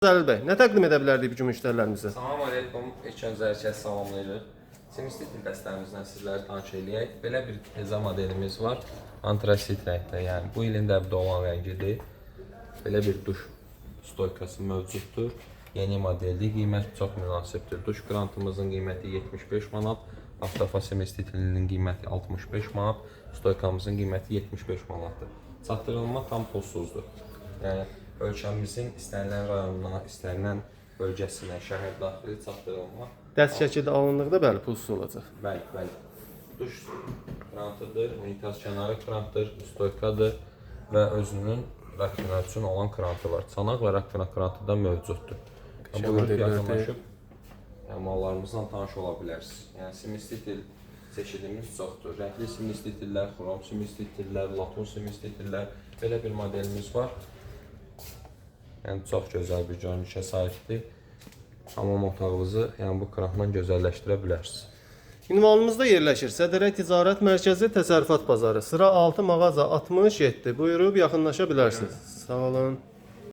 Zəlil bəy, nə təqdim edə bilərdik bu müştərilərimizə? Salam aleykum, ilk öncə hər kəs salamlayırıq. Simistik dəstəmizdən sizləri tanış eləyək. Belə bir tezə modelimiz var, antrasit rəngdə, yəni bu ilin dəbdə olan rəngidir. Belə bir duş stoykası mövcuddur. Yeni modeldir, qiymət çox münasibdir. Duş qrantımızın qiyməti 75 manat, Avtofa simistikinin qiyməti 65 manat, stoykamızın qiyməti 75 manatdır. Çatdırılma tam pulsuzdur. Yəni ölkəmizin istənilən rayonuna, istənilən bölgəsinə, şəhər daxili çatdırılma. Dəst şəkildə alındıqda bəli, pulsuz olacaq. Bəli, bəli. Duş krantıdır, unitaz kənarı krantdır, stoykadır və özünün rakvina üçün olan krantı var. Çanaq və rakvina krantı da mövcuddur. Buyurub yaxınlaşıb mallarımızla tanış ola bilərsiniz. Yəni simistil çeşidimiz çoxdur. Rəngli simistillər, xrom simistillər, latun simistillər, belə bir modelimiz var. Yəni çox gözəl bir görünüşə sahibdir. Hamam otağınızı yəni bu krantla gözəlləşdirə bilərsiniz. Ünvanımızda yerləşir Sədərək Ticarət Mərkəzi Təsərrüfat Bazarı. Sıra 6 mağaza 67. Buyurub yaxınlaşa bilərsiniz. Sağ olun.